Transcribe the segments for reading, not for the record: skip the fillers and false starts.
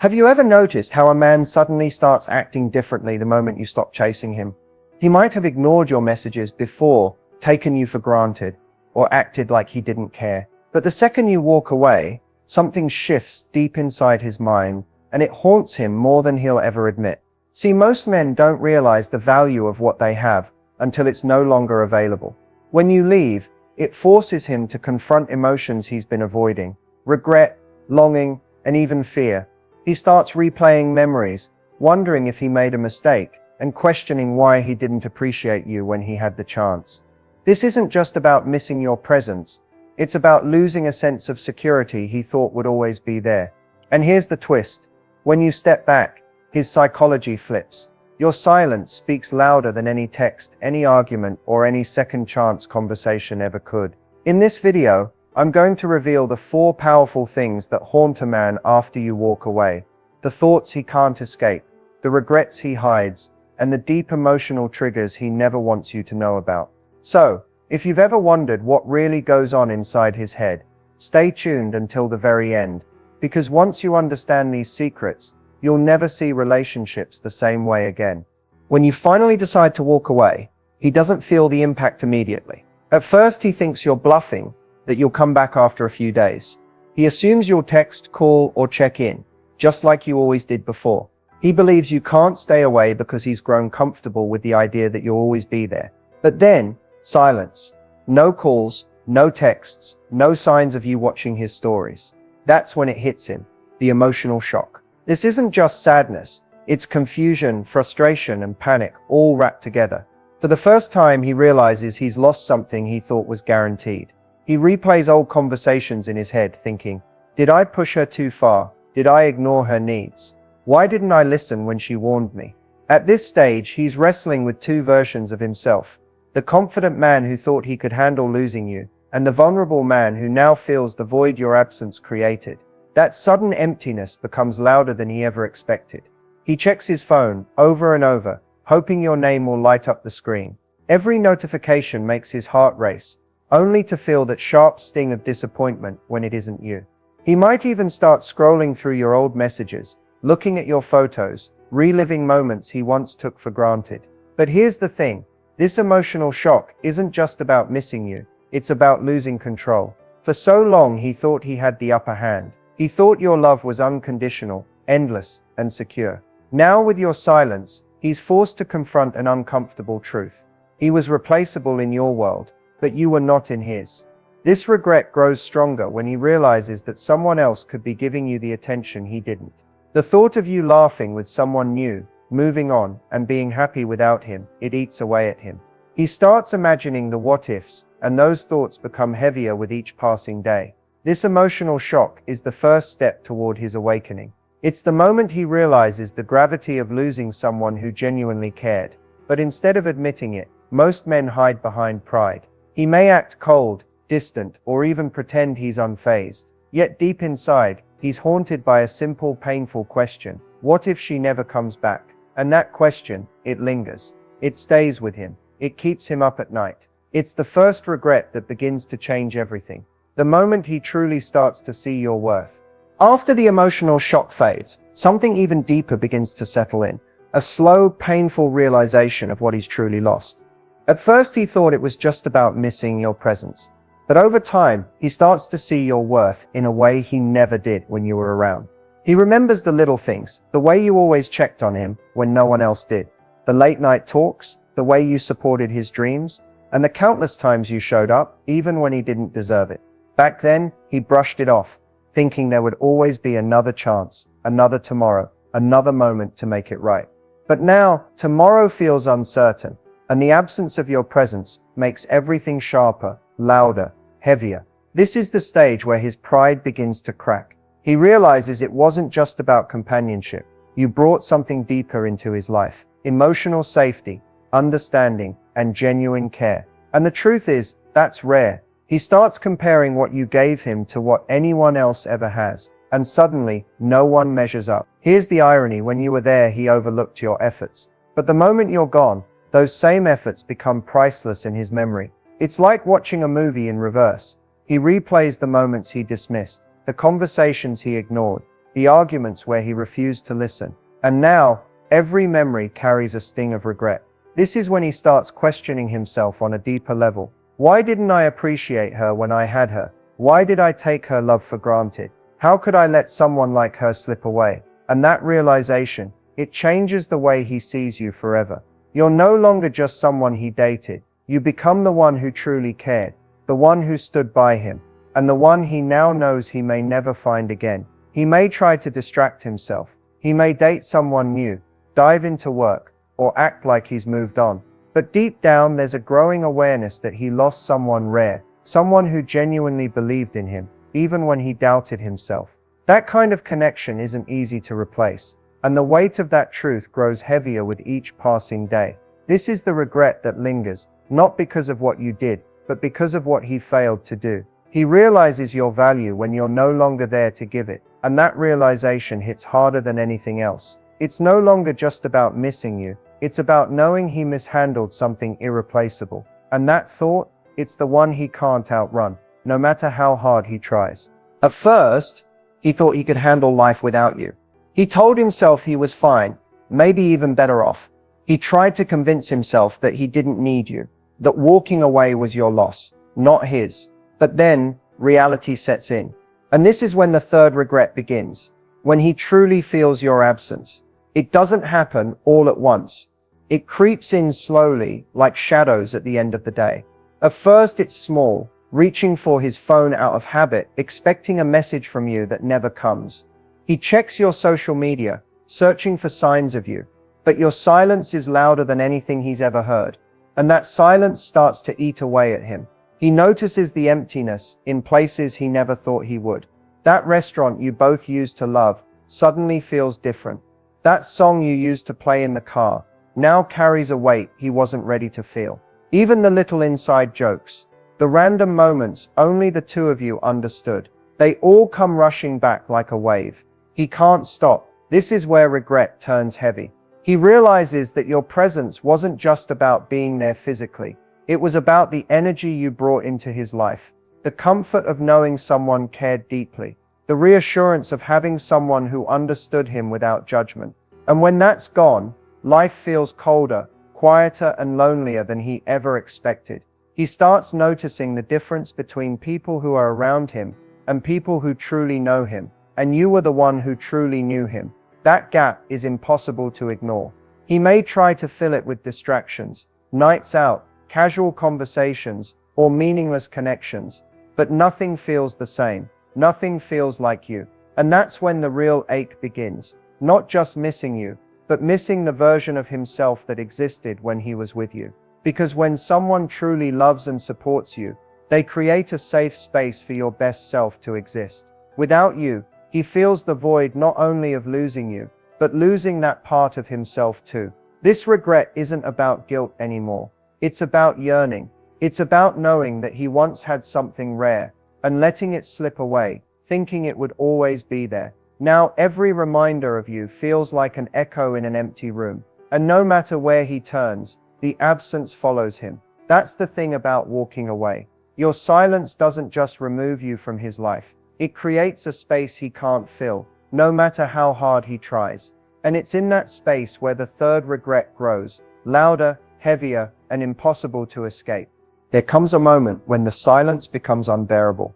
Have you ever noticed how a man suddenly starts acting differently the moment you stop chasing him? He might have ignored your messages before, taken you for granted, or acted like he didn't care. But the second you walk away, something shifts deep inside his mind, and it haunts him more than he'll ever admit. See, most men don't realize the value of what they have until it's no longer available. When you leave, it forces him to confront emotions he's been avoiding: regret, longing, and even fear. He starts replaying memories, wondering if he made a mistake, and questioning why he didn't appreciate you when he had the chance. This isn't just about missing your presence, it's about losing a sense of security he thought would always be there. And here's the twist: when you step back, his psychology flips. Your silence speaks louder than any text, any argument, or any second chance conversation ever could. In this video, I'm going to reveal the 4 powerful things that haunt a man after you walk away. The thoughts he can't escape, the regrets he hides, and the deep emotional triggers he never wants you to know about. So, if you've ever wondered what really goes on inside his head, stay tuned until the very end, because once you understand these secrets, you'll never see relationships the same way again. When you finally decide to walk away, he doesn't feel the impact immediately. At first, he thinks you're bluffing, that you'll come back after a few days. He assumes you'll text, call, or check in, just like you always did before. He believes you can't stay away because he's grown comfortable with the idea that you'll always be there. But then, silence. No calls, no texts, no signs of you watching his stories. That's when it hits him, the emotional shock. This isn't just sadness, it's confusion, frustration, and panic all wrapped together. For the first time, he realizes he's lost something he thought was guaranteed. He replays old conversations in his head, thinking, did I push her too far? Did I ignore her needs? Why didn't I listen when she warned me? At this stage, he's wrestling with 2 versions of himself: the confident man who thought he could handle losing you, and the vulnerable man who now feels the void your absence created. That sudden emptiness becomes louder than he ever expected. He checks his phone over and over, hoping your name will light up the screen. Every notification makes his heart race, only to feel that sharp sting of disappointment when it isn't you. He might even start scrolling through your old messages, looking at your photos, reliving moments he once took for granted. But here's the thing: this emotional shock isn't just about missing you, it's about losing control. For so long he thought he had the upper hand. He thought your love was unconditional, endless, and secure. Now, with your silence, he's forced to confront an uncomfortable truth. He was replaceable in your world, but you were not in his. This regret grows stronger when he realizes that someone else could be giving you the attention he didn't. The thought of you laughing with someone new, moving on, and being happy without him, it eats away at him. He starts imagining the what-ifs, and those thoughts become heavier with each passing day. This emotional shock is the first step toward his awakening. It's the moment he realizes the gravity of losing someone who genuinely cared. But instead of admitting it, most men hide behind pride. He may act cold, distant, or even pretend he's unfazed. Yet deep inside, he's haunted by a simple, painful question: what if she never comes back? And that question, it lingers. It stays with him. It keeps him up at night. It's the first regret that begins to change everything. The moment he truly starts to see your worth. After the emotional shock fades, something even deeper begins to settle in. A slow, painful realization of what he's truly lost. At first he thought it was just about missing your presence. But over time, he starts to see your worth in a way he never did when you were around. He remembers the little things, the way you always checked on him when no one else did. The late night talks, the way you supported his dreams, and the countless times you showed up, even when he didn't deserve it. Back then, he brushed it off, thinking there would always be another chance, another tomorrow, another moment to make it right. But now, tomorrow feels uncertain, and the absence of your presence makes everything sharper, louder, heavier. This is the stage where his pride begins to crack. He realizes it wasn't just about companionship. You brought something deeper into his life: emotional safety, understanding, and genuine care. And the truth is, that's rare. He starts comparing what you gave him to what anyone else ever has, and suddenly, no one measures up. Here's the irony: when you were there, he overlooked your efforts. But the moment you're gone, those same efforts become priceless in his memory. It's like watching a movie in reverse. He replays the moments he dismissed, the conversations he ignored, the arguments where he refused to listen. And now, every memory carries a sting of regret. This is when he starts questioning himself on a deeper level. Why didn't I appreciate her when I had her? Why did I take her love for granted? How could I let someone like her slip away? And that realization, it changes the way he sees you forever. You're no longer just someone he dated. You become the one who truly cared, the one who stood by him, and the one he now knows he may never find again. He may try to distract himself. He may date someone new, dive into work, or act like he's moved on. But deep down, there's a growing awareness that he lost someone rare, someone who genuinely believed in him, even when he doubted himself. That kind of connection isn't easy to replace, and the weight of that truth grows heavier with each passing day. This is the regret that lingers, not because of what you did, but because of what he failed to do. He realizes your value when you're no longer there to give it, and that realization hits harder than anything else. It's no longer just about missing you, it's about knowing he mishandled something irreplaceable. And that thought, it's the one he can't outrun, no matter how hard he tries. At first, he thought he could handle life without you. He told himself he was fine, maybe even better off. He tried to convince himself that he didn't need you, that walking away was your loss, not his. But then, reality sets in. And this is when the third regret begins, when he truly feels your absence. It doesn't happen all at once. It creeps in slowly, like shadows at the end of the day. At first it's small, reaching for his phone out of habit, expecting a message from you that never comes. He checks your social media, searching for signs of you. But your silence is louder than anything he's ever heard. And that silence starts to eat away at him. He notices the emptiness in places he never thought he would. That restaurant you both used to love suddenly feels different. That song you used to play in the car now carries a weight he wasn't ready to feel. Even the little inside jokes, the random moments only the two of you understood, they all come rushing back like a wave. He can't stop. This is where regret turns heavy. He realizes that your presence wasn't just about being there physically. It was about the energy you brought into his life, the comfort of knowing someone cared deeply, the reassurance of having someone who understood him without judgment. And when that's gone, life feels colder, quieter, and lonelier than he ever expected. He starts noticing the difference between people who are around him and people who truly know him, and you were the one who truly knew him. That gap is impossible to ignore. He may try to fill it with distractions, nights out, casual conversations, or meaningless connections, but nothing feels the same. Nothing feels like you. And that's when the real ache begins. Not just missing you, but missing the version of himself that existed when he was with you. Because when someone truly loves and supports you, they create a safe space for your best self to exist. Without you, he feels the void not only of losing you, but losing that part of himself too. This regret isn't about guilt anymore. It's about yearning. It's about knowing that he once had something rare, and letting it slip away, thinking it would always be there. Now every reminder of you feels like an echo in an empty room. And no matter where he turns, the absence follows him. That's the thing about walking away. Your silence doesn't just remove you from his life. It creates a space he can't fill, no matter how hard he tries. And it's in that space where the third regret grows, louder, heavier, and impossible to escape. There comes a moment when the silence becomes unbearable.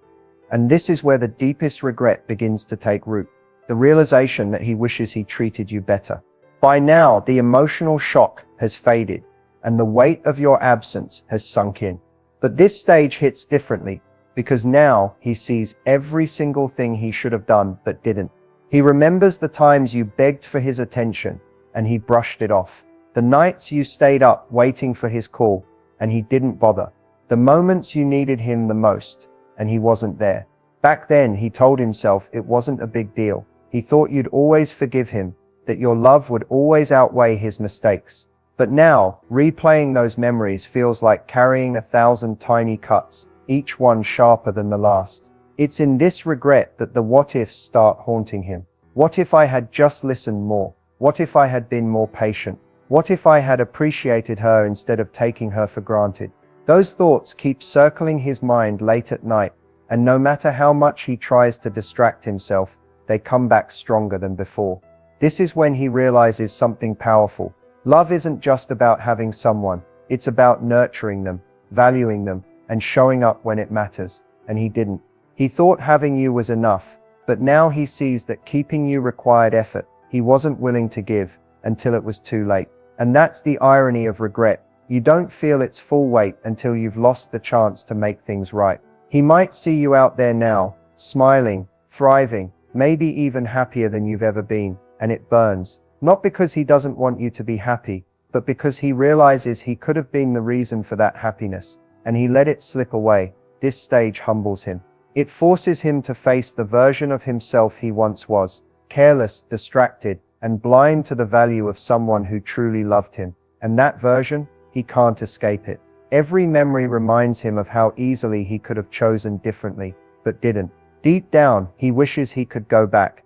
And this is where the deepest regret begins to take root. The realization that he wishes he treated you better. By now, the emotional shock has faded, and the weight of your absence has sunk in. But this stage hits differently, because now he sees every single thing he should have done but didn't. He remembers the times you begged for his attention, and he brushed it off. The nights you stayed up waiting for his call, and he didn't bother. The moments you needed him the most, and he wasn't there. Back then, he told himself it wasn't a big deal. He thought you'd always forgive him, that your love would always outweigh his mistakes. But now, replaying those memories feels like carrying 1,000 tiny cuts, each one sharper than the last. It's in this regret that the what-ifs start haunting him. What if I had just listened more? What if I had been more patient? What if I had appreciated her instead of taking her for granted? Those thoughts keep circling his mind late at night, and no matter how much he tries to distract himself, they come back stronger than before. This is when he realizes something powerful. Love isn't just about having someone, it's about nurturing them, valuing them, and showing up when it matters. And he didn't. He thought having you was enough, but now he sees that keeping you required effort he wasn't willing to give until it was too late. And that's the irony of regret. You don't feel its full weight until you've lost the chance to make things right. He might see you out there now, smiling, thriving, maybe even happier than you've ever been, and it burns. Not because he doesn't want you to be happy, but because he realizes he could have been the reason for that happiness, and he let it slip away. This stage humbles him. It forces him to face the version of himself he once was, careless, distracted, and blind to the value of someone who truly loved him. And that version, he can't escape it. Every memory reminds him of how easily he could have chosen differently, but didn't. Deep down, he wishes he could go back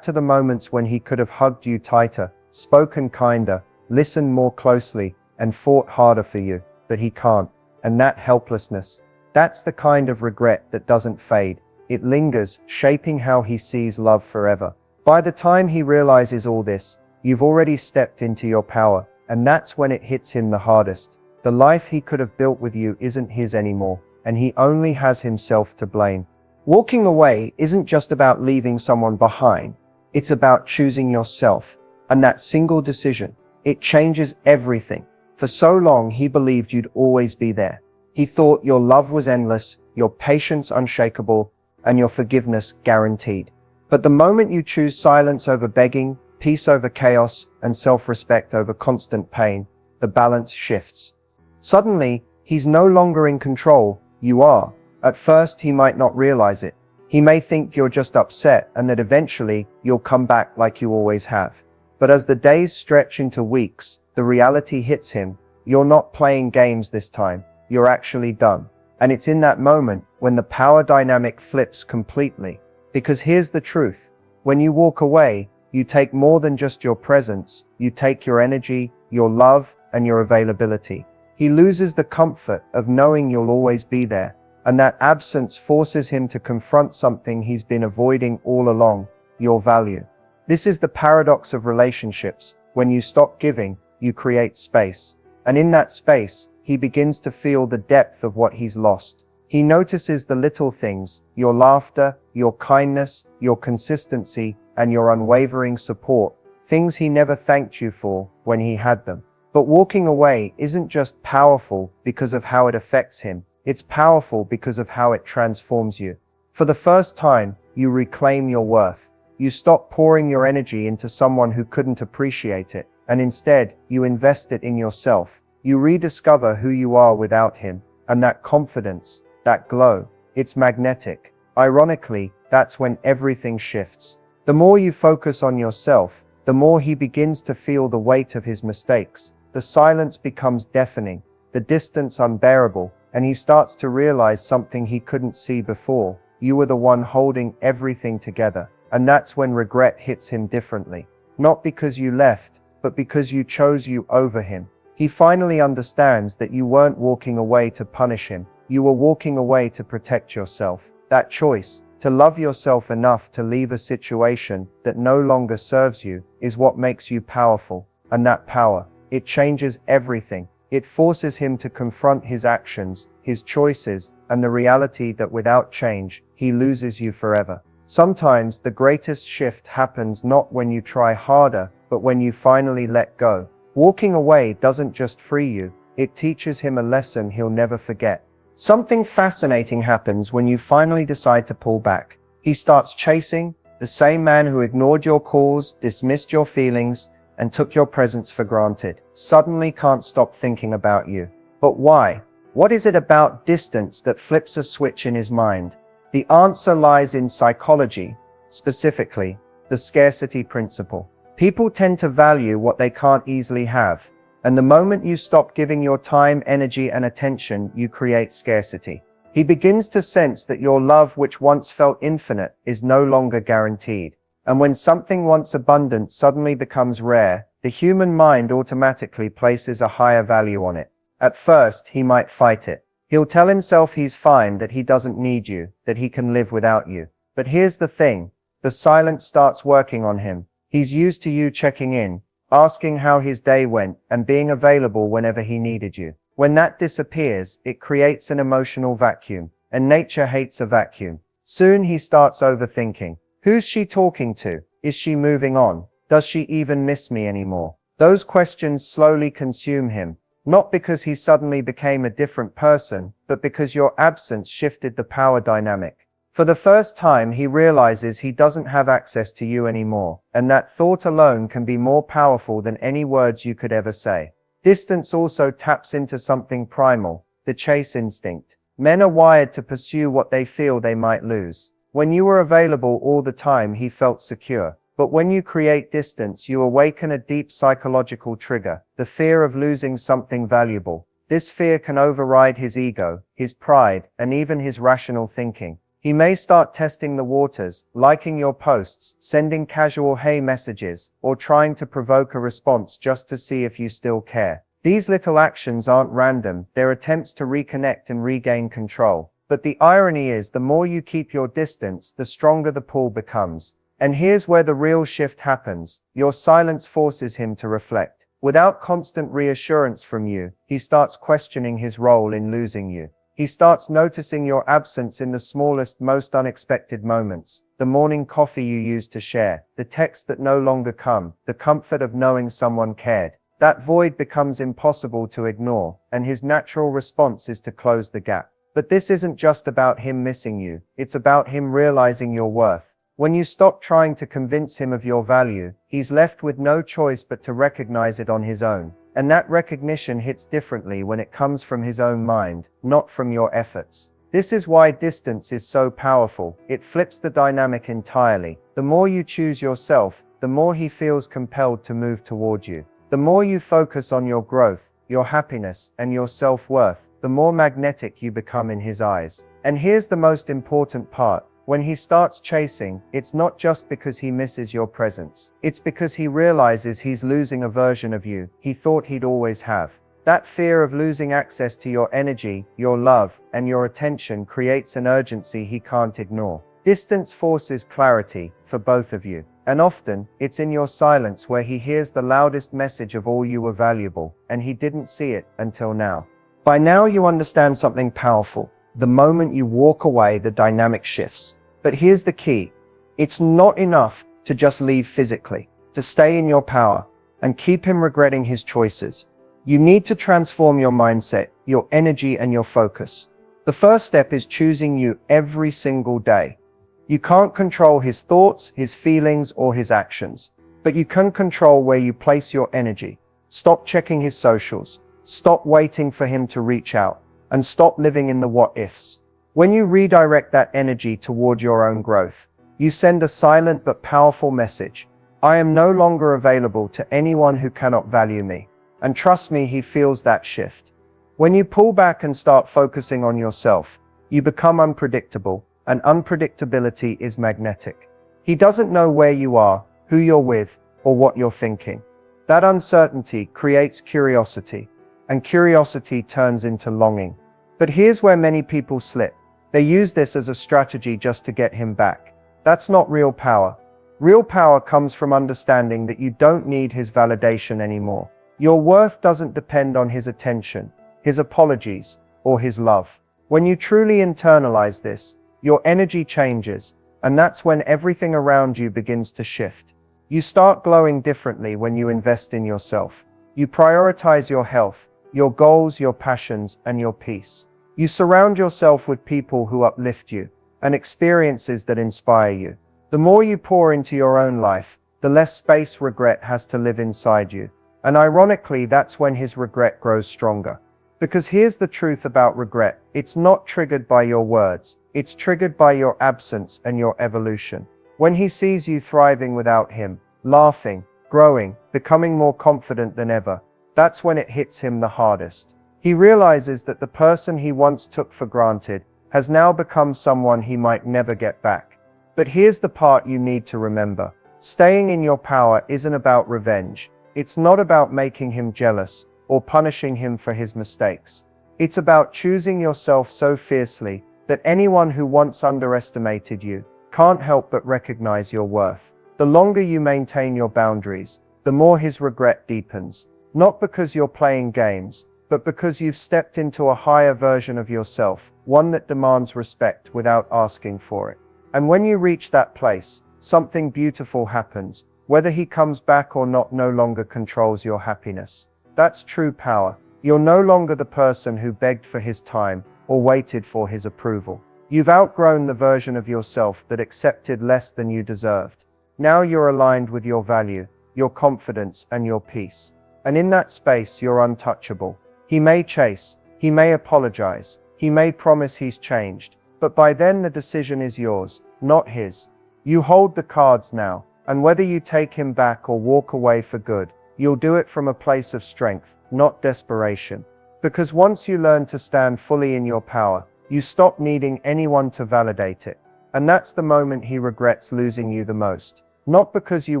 to the moments when he could have hugged you tighter, spoken kinder, listened more closely, and fought harder for you, but he can't. And that helplessness, that's the kind of regret that doesn't fade. It lingers, shaping how he sees love forever. By the time he realizes all this, you've already stepped into your power, and that's when it hits him the hardest. The life he could have built with you isn't his anymore, and he only has himself to blame. Walking away isn't just about leaving someone behind. It's about choosing yourself, and that single decision, it changes everything. For so long, he believed you'd always be there. He thought your love was endless, your patience unshakable, and your forgiveness guaranteed. But the moment you choose silence over begging, peace over chaos, and self-respect over constant pain, the balance shifts. Suddenly, he's no longer in control, you are. At first, he might not realize it. He may think you're just upset and that eventually you'll come back like you always have. But as the days stretch into weeks, the reality hits him. You're not playing games this time. You're actually done. And it's in that moment when the power dynamic flips completely. Because here's the truth. When you walk away, you take more than just your presence. You take your energy, your love, and your availability. He loses the comfort of knowing you'll always be there. And that absence forces him to confront something he's been avoiding all along, your value. This is the paradox of relationships. When you stop giving, you create space. And in that space, he begins to feel the depth of what he's lost. He notices the little things, your laughter, your kindness, your consistency, and your unwavering support, things he never thanked you for when he had them. But walking away isn't just powerful because of how it affects him. It's powerful because of how it transforms you. For the first time, you reclaim your worth. You stop pouring your energy into someone who couldn't appreciate it, and instead, you invest it in yourself. You rediscover who you are without him, and that confidence, that glow, it's magnetic. Ironically, that's when everything shifts. The more you focus on yourself, the more he begins to feel the weight of his mistakes. The silence becomes deafening, the distance unbearable, and he starts to realize something he couldn't see before. You were the one holding everything together. And that's when regret hits him differently. Not because you left, but because you chose you over him. He finally understands that you weren't walking away to punish him. You were walking away to protect yourself. That choice, to love yourself enough to leave a situation that no longer serves you, is what makes you powerful. And that power, it changes everything. It forces him to confront his actions, his choices, and the reality that without change, he loses you forever. Sometimes the greatest shift happens not when you try harder, but when you finally let go. Walking away doesn't just free you, it teaches him a lesson he'll never forget. Something fascinating happens when you finally decide to pull back. He starts chasing the same man who ignored your calls, dismissed your feelings, and took your presence for granted. Suddenly can't stop thinking about you. But why? What is it about distance that flips a switch in his mind? The answer lies in psychology, specifically, the scarcity principle. People tend to value what they can't easily have, and the moment you stop giving your time, energy, and attention, you create scarcity. He begins to sense that your love, which once felt infinite, is no longer guaranteed. And when something once abundant suddenly becomes rare, the human mind automatically places a higher value on it. At first, he might fight it. He'll tell himself he's fine, that he doesn't need you, that he can live without you. But here's the thing. The silence starts working on him. He's used to you checking in, asking how his day went, and being available whenever he needed you. When that disappears, it creates an emotional vacuum, and nature hates a vacuum. Soon he starts overthinking. Who's she talking to? Is she moving on? Does she even miss me anymore? Those questions slowly consume him, not because he suddenly became a different person, but because your absence shifted the power dynamic. For the first time, he realizes he doesn't have access to you anymore, and that thought alone can be more powerful than any words you could ever say. Distance also taps into something primal, the chase instinct. Men are wired to pursue what they feel they might lose. When you were available all the time, he felt secure. But when you create distance, you awaken a deep psychological trigger, the fear of losing something valuable. This fear can override his ego, his pride, and even his rational thinking. He may start testing the waters, liking your posts, sending casual hey messages, or trying to provoke a response just to see if you still care. These little actions aren't random, they're attempts to reconnect and regain control. But the irony is, the more you keep your distance, the stronger the pull becomes. And here's where the real shift happens. Your silence forces him to reflect. Without constant reassurance from you, he starts questioning his role in losing you. He starts noticing your absence in the smallest, most unexpected moments. The morning coffee you used to share, the texts that no longer come, the comfort of knowing someone cared. That void becomes impossible to ignore, and his natural response is to close the gap. But this isn't just about him missing you, it's about him realizing your worth. When you stop trying to convince him of your value, he's left with no choice but to recognize it on his own. And that recognition hits differently when it comes from his own mind, not from your efforts. This is why distance is so powerful. It flips the dynamic entirely. The more you choose yourself, the more he feels compelled to move toward you. The more you focus on your growth, your happiness, and your self-worth, the more magnetic you become in his eyes. And here's the most important part. When he starts chasing, it's not just because he misses your presence. It's because he realizes he's losing a version of you he thought he'd always have. That fear of losing access to your energy, your love, and your attention creates an urgency he can't ignore. Distance forces clarity for both of you. And often, it's in your silence where he hears the loudest message of all you were valuable, and he didn't see it until now. By now you understand something powerful. The moment you walk away, the dynamic shifts. But here's the key. It's not enough to just leave physically, to stay in your power, and keep him regretting his choices. You need to transform your mindset, your energy, and your focus. The first step is choosing you every single day. You can't control his thoughts, his feelings, or his actions, but you can control where you place your energy. Stop checking his socials. Stop waiting for him to reach out, and stop living in the what-ifs. When you redirect that energy toward your own growth, you send a silent but powerful message. I am no longer available to anyone who cannot value me. And trust me, he feels that shift. When you pull back and start focusing on yourself, you become unpredictable, and unpredictability is magnetic. He doesn't know where you are, who you're with, or what you're thinking. That uncertainty creates curiosity, and curiosity turns into longing. But here's where many people slip. They use this as a strategy just to get him back. That's not real power. Real power comes from understanding that you don't need his validation anymore. Your worth doesn't depend on his attention, his apologies, or his love. When you truly internalize this, your energy changes, and that's when everything around you begins to shift. You start glowing differently when you invest in yourself. You prioritize your health, your goals, your passions, and your peace. You surround yourself with people who uplift you, and experiences that inspire you. The more you pour into your own life, the less space regret has to live inside you. And ironically, that's when his regret grows stronger. Because here's the truth about regret. It's not triggered by your words. It's triggered by your absence and your evolution. When he sees you thriving without him, laughing, growing, becoming more confident than ever, that's when it hits him the hardest. He realizes that the person he once took for granted has now become someone he might never get back. But here's the part you need to remember. Staying in your power isn't about revenge. It's not about making him jealous or punishing him for his mistakes. It's about choosing yourself so fiercely that anyone who once underestimated you can't help but recognize your worth. The longer you maintain your boundaries, the more his regret deepens. Not because you're playing games, but because you've stepped into a higher version of yourself, one that demands respect without asking for it. And when you reach that place, something beautiful happens. Whether he comes back or not no longer controls your happiness. That's true power. You're no longer the person who begged for his time or waited for his approval. You've outgrown the version of yourself that accepted less than you deserved. Now you're aligned with your value, your confidence, and your peace. And in that space, you're untouchable. He may chase, he may apologize, he may promise he's changed, but by then the decision is yours, not his. You hold the cards now, and whether you take him back or walk away for good, you'll do it from a place of strength, not desperation. Because once you learn to stand fully in your power, you stop needing anyone to validate it. And that's the moment he regrets losing you the most. Not because you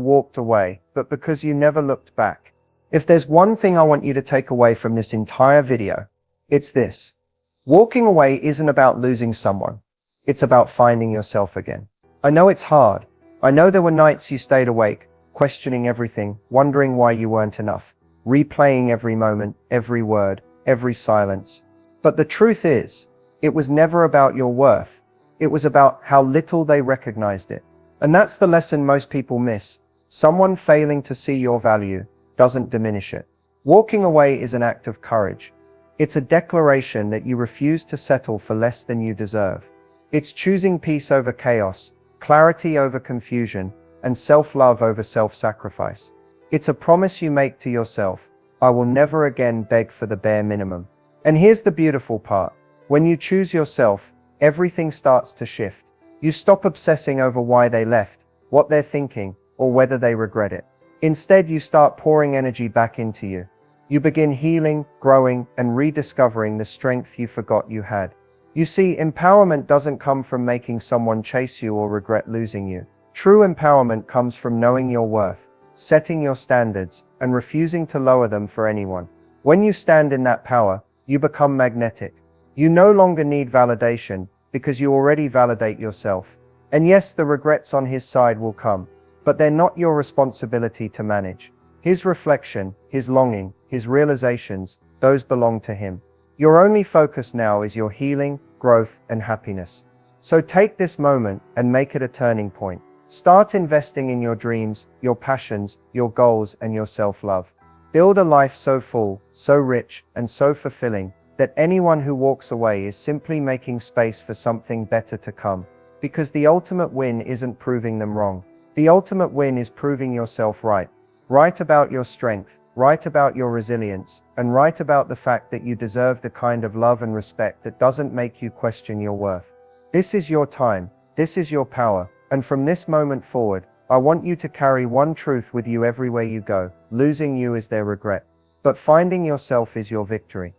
walked away, but because you never looked back. If there's one thing I want you to take away from this entire video, it's this. Walking away isn't about losing someone. It's about finding yourself again. I know it's hard. I know there were nights you stayed awake, questioning everything, wondering why you weren't enough, replaying every moment, every word, every silence. But the truth is, it was never about your worth. It was about how little they recognized it. And that's the lesson most people miss. Someone failing to see your value doesn't diminish it. Walking away is an act of courage. It's a declaration that you refuse to settle for less than you deserve. It's choosing peace over chaos, clarity over confusion, and self-love over self-sacrifice. It's a promise you make to yourself. I will never again beg for the bare minimum. And here's the beautiful part. When you choose yourself, everything starts to shift. You stop obsessing over why they left, what they're thinking, or whether they regret it. Instead, you start pouring energy back into you. You begin healing, growing, and rediscovering the strength you forgot you had. You see, empowerment doesn't come from making someone chase you or regret losing you. True empowerment comes from knowing your worth, setting your standards, and refusing to lower them for anyone. When you stand in that power, you become magnetic. You no longer need validation, because you already validate yourself. And yes, the regrets on his side will come, but they're not your responsibility to manage. His reflection, his longing, his realizations, those belong to him. Your only focus now is your healing, growth, and happiness. So take this moment and make it a turning point. Start investing in your dreams, your passions, your goals, and your self-love. Build a life so full, so rich, and so fulfilling that anyone who walks away is simply making space for something better to come. Because the ultimate win isn't proving them wrong. The ultimate win is proving yourself right. Right about your strength, right about your resilience, and right about the fact that you deserve the kind of love and respect that doesn't make you question your worth. This is your time, this is your power, and from this moment forward, I want you to carry one truth with you everywhere you go. Losing you is their regret, but finding yourself is your victory.